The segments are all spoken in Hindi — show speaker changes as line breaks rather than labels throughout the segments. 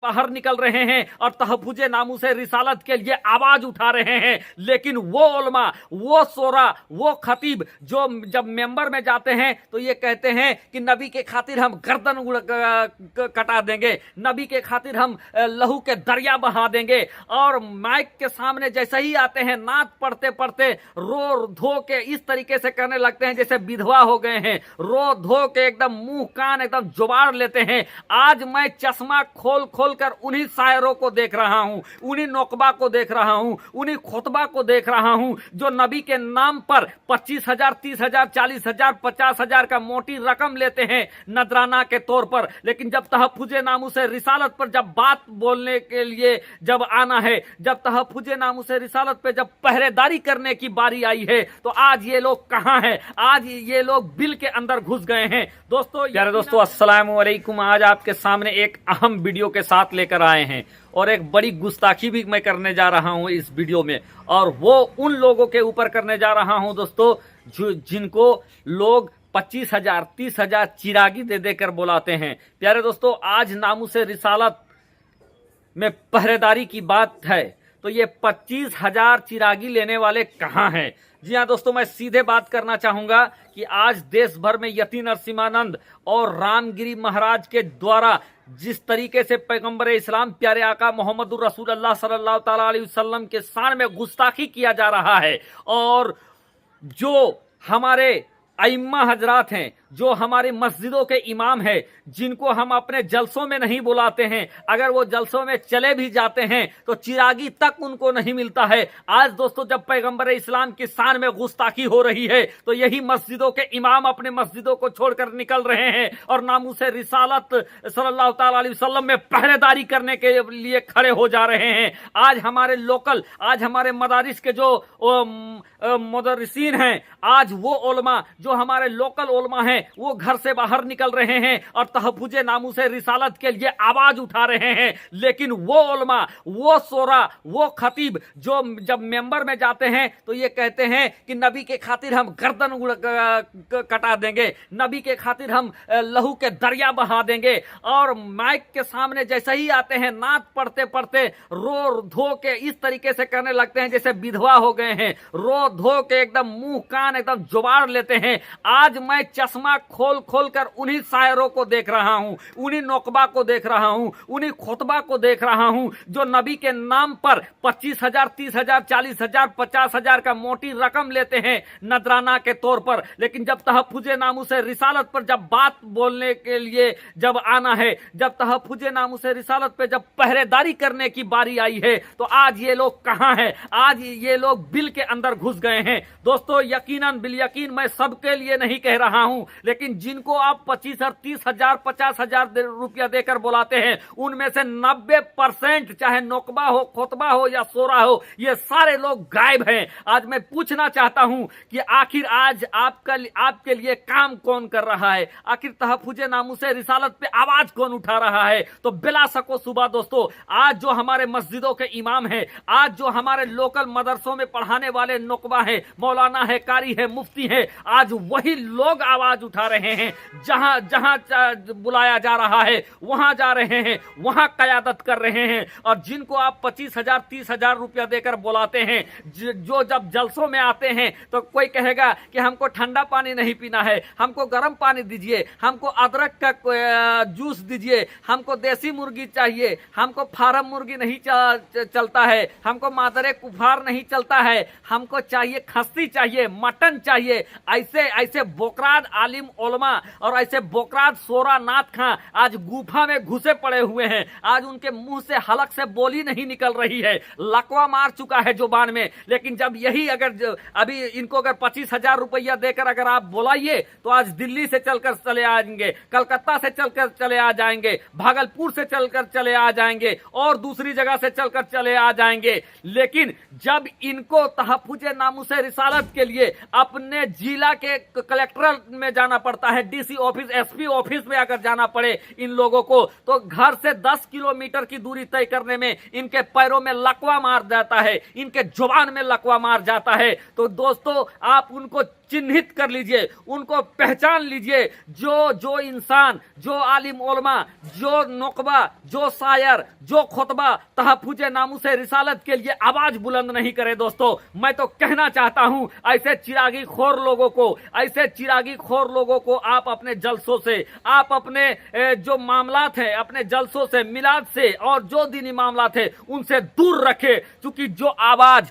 बाहर निकल रहे हैं और तहफ़्फ़ुज़े नामूसे रिसालत के लिए आवाज उठा रहे हैं। लेकिन वो उलमा, वो सोरा, वो खतीब जो जब मेंबर में जाते हैं तो ये कहते हैं कि नबी के खातिर हम गर्दन कटा देंगे, नबी के खातिर हम लहू के दरिया बहा देंगे। और माइक के सामने जैसे ही आते हैं नात पढ़ते पढ़ते रो धो के इस तरीके से करने लगते हैं जैसे विधवा हो गए हैं, रो धो के एकदम मुंह कान एकदम जुबाड़ लेते हैं। आज मैं चश्मा खोल खोल कर उन्हीं शायरों को देख रहा हूं, उन्हीं नौकबा को देख रहा हूं, उन्हीं खुतबा को देख रहा हूं जो नबी के नाम पर 25,000, 30,000, 40,000, 50,000 का मोटी रकम लेते हैं नजराना के तौर पर। लेकिन जब तहफ़्फ़ुज़े नामूसे रिसालत पर जब बात बोलने के लिए जब आना है, जब तहफ़्फ़ुज़े नामूसे रिसालत पे जब पहरेदारी करने की बारी आई है तो आज ये लोग कहां हैं? आज ये लोग बिल के अंदर घुस गए हैं। दोस्तों, प्यारे दोस्तों, अस्सलाम वालेकुम। आज आपके सामने एक अहम वीडियो के साथ लेकर आए हैं और एक बड़ी गुस्ताखी भी मैं करने जा रहा हूं इस वीडियो में, और वो उन लोगों के ऊपर करने जा रहा हूं दोस्तों जिनको लोग 25,000, 30,000 चिरागी दे देकर बुलाते हैं। प्यारे दोस्तों, आज नामूसे रिसालत में पहरेदारी की बात है तो ये 25,000 चिरागी लेने वाले कहां हैं? जी हाँ दोस्तों, मैं सीधे बात करना चाहूंगा कि आज देश भर में यति नरसिम्हानंद और रामगिरी महाराज के द्वारा जिस तरीके से पैगंबर इस्लाम प्यारे आका मोहम्मदुर रसूलुल्लाह सल्लल्लाहु ताला अलैहि वसल्लम के शान में गुस्ताखी किया जा रहा है, और जो हमारे अइम्मा हजरात हैं, जो हमारी मस्जिदों के इमाम हैं, जिनको हम अपने जलसों में नहीं बुलाते हैं, अगर वो जलसों में चले भी जाते हैं तो चिरागी तक उनको नहीं मिलता है। आज दोस्तों, जब पैगंबर इस्लाम की शान में गुस्ताखी हो रही है तो यही मस्जिदों के इमाम अपने मस्जिदों को छोड़कर निकल रहे हैं और नामूसे रिसालत सल्लल्लाहु ताला अलैहि वसल्लम में पहरेदारी करने के लिए खड़े हो जा रहे हैं। आज हमारे लोकल, आज हमारे मदारिस के जो मुदर्रिसीन हैं, आज वो उलमा जो हमारे लोकल उलमा हैं, वो घर से बाहर निकल रहे हैं और तहफ़्फ़ुज़े नामूसे रिसालत के लिए आवाज उठा रहे हैं। लेकिन वो उलमा, वो सोरा, वो खतीब जो जब मेंबर में जाते हैं तो ये कहते हैं कि नबी के खातिर हम गर्दन कटा देंगे, नबी के खातिर हम लहू के दरिया बहा देंगे। और माइक के सामने जैसे ही आते हैं नात पढ़ते पढ़ते रो धो के इस तरीके से करने लगते हैं जैसे विधवा हो गए हैं, रो धो के एकदम मुंह कान एकदम जुबाड़ लेते हैं। आज मैं चश्मा खोल खोल कर उन्हीं शायरों को देख रहा हूं, उन्हीं नौकबा को देख रहा हूं, उन्हीं खुतबा को देख रहा हूं जो नबी के नाम पर 25,000, 30,000, 40,000, 50,000 का मोटी रकम लेते हैं नजराना के तौर पर। लेकिन जब तहफ़्फ़ुज़े नामूसे रिसालत पर जब बात बोलने के लिए जब आना है, जब तहफ़्फ़ुज़े नामूसे रिसालत पे जब पहरेदारी करने की बारी आई है तो आज ये लोग कहां हैं? आज ये लोग बिल के अंदर घुस गए हैं। दोस्तों, यकीनन बिल यकीन मैं सबके लिए नहीं कह रहा हूं, लेकिन जिनको आप 25 और 30,000, 50,000 रुपया देकर बुलाते हैं उनमें से 90% चाहे नौकबा हो, खुतबा हो या सोरा हो, ये सारे लोग गायब हैं। आज मैं पूछना चाहता हूं कि आखिर आज आपके लिए काम कौन कर रहा है? आखिर तहफ़्फ़ुज़े नामूसे रिसालत पे आवाज कौन उठा रहा है? तो बिला सको सुबह दोस्तों, आज जो हमारे मस्जिदों के इमाम हैं, आज जो हमारे लोकल मदरसों में पढ़ाने वाले नौकबा हैं, मौलाना है, कारी है, मुफ्ती है, आज वही लोग आवाज उठा रहे हैं। जहां जहां बुलाया जा रहा है वहां जा रहे हैं, वहां कयादत कर रहे हैं। और जिनको आप 25,000, 30,000 रुपया देकर बुलाते हैं, जो जब जलसों में आते हैं तो कोई कहेगा कि हमको ठंडा पानी नहीं पीना है, हमको गर्म पानी दीजिए, हमको अदरक का जूस दीजिए, हमको देसी मुर्गी चाहिए, हमको फार्म मुर्गी नहीं चलता है, हमको मादरे कुफार नहीं चलता है, हमको चाहिए खस्सी चाहिए, मटन चाहिए। ऐसे ऐसे बोकराद आलिम उलमा और ऐसे बोकराद सोरा नाथ खां आज गुफा में घुसे पड़े हुए हैं। आज उनके मुंह से हलक से बोली नहीं निकल रही है, लकवा मार चुका है जुबान में। लेकिन जब यही अगर अभी इनको अगर 25,000 रुपया देकर अगर आप बुलाइए तो आज दिल्ली से चलकर चले आएंगे, कलकत्ता से चलकर चले आ जाएंगे, भागलपुर से चलकर चले आ जाएंगे और दूसरी जगह से चलकर चले आ जाएंगे। लेकिन जब इनको तहफ़्फ़ुज़े नामूसे रिसालत के लिए अपने जिला के कलेक्टर में जाना पड़ता है, डीसी ऑफिस, एसपी ऑफिस में अगर जाना पड़े इन लोगों को, तो घर से 10 किलोमीटर की दूरी तय करने में इनके पैरों में लकवा मार जाता है, इनके जुबान में लकवा मार जाता है। तो दोस्तों, आप उनको चिन्हित कर लीजिए, उनको पहचान लीजिए। जो जो इंसान, जो आलिम उलमा, जो नुकबा, जो शायर, जो खुतबा तहफ्फुज़े नामूसे रिसालत के लिए आवाज बुलंद नहीं करे दोस्तों, मैं तो कहना चाहता हूं ऐसे चिरागी खोर लोगों को, ऐसे चिरागी खोर लोगों को आप अपने जलसों से, आप अपने जो मामलात हैं, अपने जलसों से, मिलाद से और जो दीनी मामलात है उनसे दूर रखे। क्योंकि जो आवाज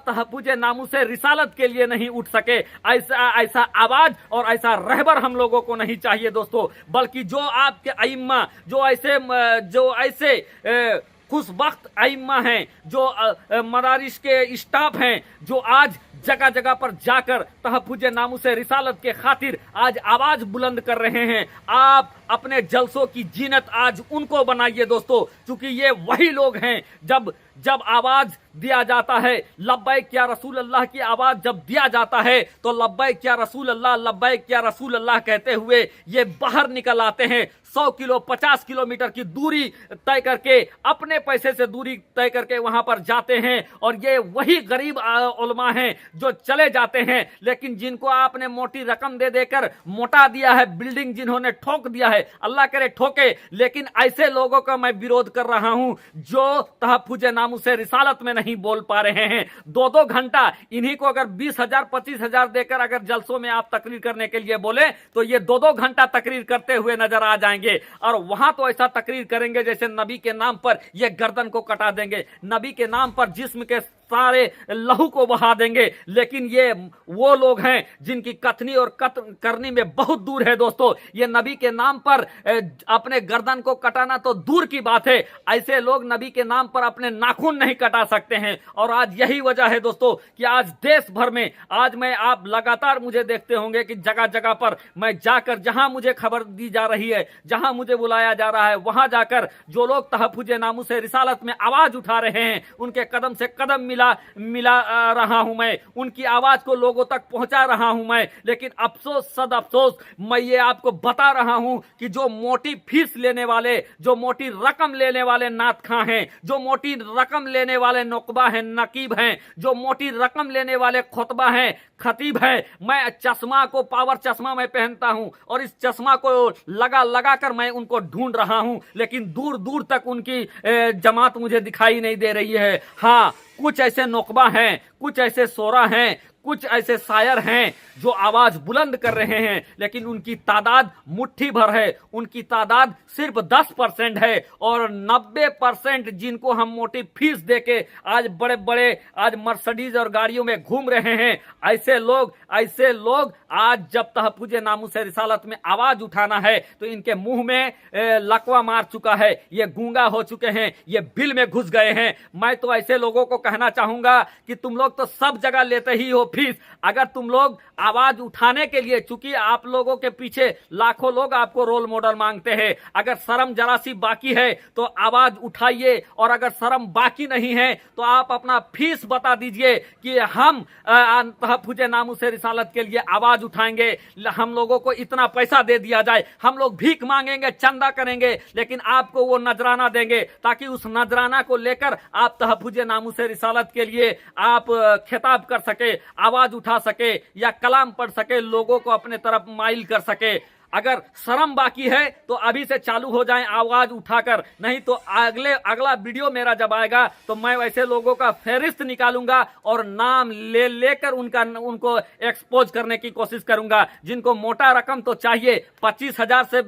तहफ्फुज़े नामूसे रिसालत के लिए नहीं उठ सके, ऐसा आवाज और ऐसा रहबर हम लोगों को नहीं चाहिए दोस्तों। बल्कि जो आपके अइम्मा, जो ऐसे खुशबख्त अइम्मा हैं, जो मदारिस के स्टाफ हैं, जो आज जगह जगह पर जाकर तहफ्फुज़े नामूसे रिसालत के खातिर आज आवाज बुलंद कर रहे हैं, आप अपने जलसों की जीनत आज उनको बनाइए दोस्तों। क्योंकि ये वही लोग हैं, जब आवाज दिया जाता है, लब्बैक या रसूल अल्लाह की आवाज जब दिया जाता है तो लब्बैक या रसूल अल्लाह, लब्बैक या रसूल अल्लाह कहते हुए ये बाहर निकल आते हैं। 100 किलो 50 किलोमीटर की दूरी तय करके, अपने पैसे से दूरी तय करके वहां पर जाते हैं। और ये वही गरीब उलमा हैं जो चले जाते हैं, लेकिन जिनको आपने मोटी रकम दे देकर मोटा दिया है, बिल्डिंग जिन्होंने ठोक दिया है, अल्लाह करे ठोके। लेकिन ऐसे लोगों का मैं विरोध कर रहा हूं जो तहफ्फुज़े नामूसे रिसालत में नहीं बोल पा रहे हैं। 2-2 घंटा इन्हीं को अगर 20,000 25,000 देकर अगर जलसों में आप तकरीर करने के लिए बोले तो ये 2-2 घंटा तकरीर करते हुए नजर आ जाएंगे। और वहां तो ऐसा तकरीर करेंगे जैसे नबी के नाम पर ये गर्दन को कटा देंगे, नबी के नाम पर जिस्म के सारे लहू को बहा देंगे। लेकिन ये वो लोग हैं जिनकी कथनी और करनी में बहुत दूर है दोस्तों। ये नबी के नाम पर अपने गर्दन को कटाना तो दूर की बात है, ऐसे लोग नबी के नाम पर अपने नाखून नहीं कटा सकते हैं। और आज यही वजह है दोस्तों कि आज देश भर में, आज मैं, आप लगातार मुझे देखते होंगे कि जगह जगह पर मैं जाकर, जहां मुझे खबर दी जा रही है, जहां मुझे बुलाया जा रहा है, वहां जाकर जो लोग तहफ्फुज़े नामूसे रिसालत में आवाज उठा रहे हैं उनके कदम से कदम मिला रहा हूं मैं, उनकी आवाज को लोगों तक पहुंचा रहा हूं मैं। लेकिन अफसोस, सद अफसोस, मैं ये आपको बता रहा हूं कि जो मोटी फीस लेने वाले, जो मोटी रकम लेने वाले नात खां हैं, जो मोटी रकम लेने वाले नुकबा हैं, नकीब हैं, जो मोटी रकम लेने वाले खुतबा हैं, खतीब है, मैं चश्मा को, पावर चश्मा मैं पहनता हूं और इस चश्मा को लगा कर मैं उनको ढूंढ रहा हूं, लेकिन दूर दूर तक उनकी जमात मुझे दिखाई नहीं दे रही है। हाँ, कुछ ऐसे नुकबा हैं, कुछ ऐसे सोरा हैं, कुछ ऐसे शायर हैं जो आवाज बुलंद कर रहे हैं, लेकिन उनकी तादाद मुट्ठी भर है, उनकी तादाद सिर्फ 10% है। और 90% जिनको हम मोटी फीस देके आज बड़े बड़े आज मर्सिडीज और गाड़ियों में घूम रहे हैं, ऐसे लोग आज जब तहफ्फुज़े नामूसे रिसालत में आवाज उठाना है तो इनके मुंह में लकवा मार चुका है, ये गूंगा हो चुके हैं, ये बिल में घुस गए हैं। मैं तो ऐसे लोगों को कहना चाहूंगा कि तुम लोग तो सब जगह लेते ही हो फीस, अगर तुम लोग आवाज उठाने के लिए, चूंकि आप लोगों के पीछे लाखों लोग आपको रोल मॉडल मांगते हैं, अगर शर्म जरा सी बाकी है तो आवाज उठाइए, और अगर शर्म बाकी नहीं है तो आप अपना फीस बता दीजिए कि हम तहफ्फुज़े नामूसे रिसालत के लिए आवाज उठाएंगे, हम लोगों को इतना पैसा दे दिया जाए, हम लोग भीख मांगेंगे, चंदा करेंगे, लेकिन आपको वो नजराना देंगे ताकि उस नजराना को लेकर आप तहफ्फुज़े नामूसे रिसालत के लिए आप खिताब कर सके, आवाज उठा सके या कलाम पढ़ सके, लोगों को अपने तरफ माइल कर सके। अगर शर्म बाकी है तो अभी से चालू हो जाएं आवाज उठाकर, नहीं तो अगला वीडियो मेरा जब आएगा तो मैं वैसे लोगों का फहरिस्त निकालूंगा और नाम लेकर उनको एक्सपोज करने की कोशिश करूंगा। जिनको मोटा रकम तो चाहिए, 25,000 से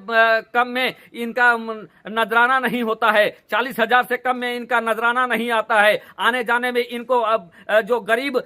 कम में इनका नजराना नहीं होता है, 40,000 से कम में इनका नजराना नहीं आता है, आने जाने में इनको अब जो गरीब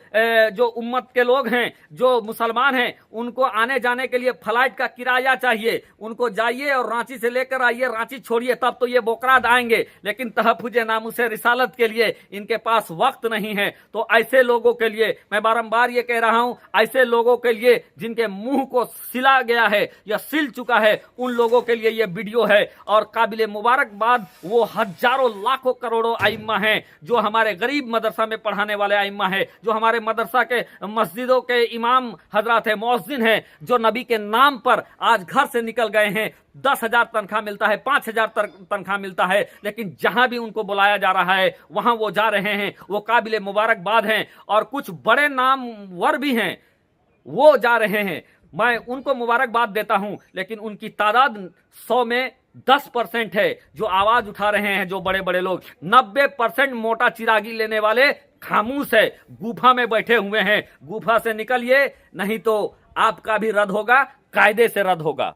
जो उम्मत के लोग हैं, जो मुसलमान हैं, उनको आने जाने के लिए फ्लाइट का किराया चाहिए, उनको जाइए और रांची से लेकर आइए, रांची छोड़िए तब तो ये बोकराद आएंगे, लेकिन तहफ्फुज़े नामूसे रिसालत के लिए इनके पास वक्त नहीं है। तो ऐसे लोगों के लिए मैं बारंबार ये कह रहा हूं, ऐसे लोगों के लिए जिनके मुंह को सिला गया है या सिल चुका है, उन लोगों के लिए ये वीडियो है। और काबिले मुबारकबाद वो हजारों लाखों करोड़ों आइम्मा हैं जो हमारे गरीब मदरसा में पढ़ाने वाले आइम्मा हैं, जो हमारे मदरसा के मस्जिदों के इमाम हजरात है, मुअज्जिन है, जो नबी के नाम पर आज घर से निकल गए हैं। 10,000 तनख्वाह मिलता है, 5,000 तनख्वाह मिलता है, लेकिन जहां भी उनको बुलाया जा रहा है वहां वो जा रहे हैं, वो काबिले मुबारकबाद हैं। और कुछ बड़े नामवर भी हैं, वो जा रहे हैं। मैं उनको मुबारकबाद देता हूं, लेकिन उनकी तादाद 100 में 10% है जो आवाज उठा रहे हैं। जो बड़े बड़े लोग, 90% मोटा चिरागी लेने वाले खामोश है, गुफा में बैठे हुए हैं। गुफा से निकलिए, नहीं तो आपका भी रद्द होगा, कायदे से रद्द होगा।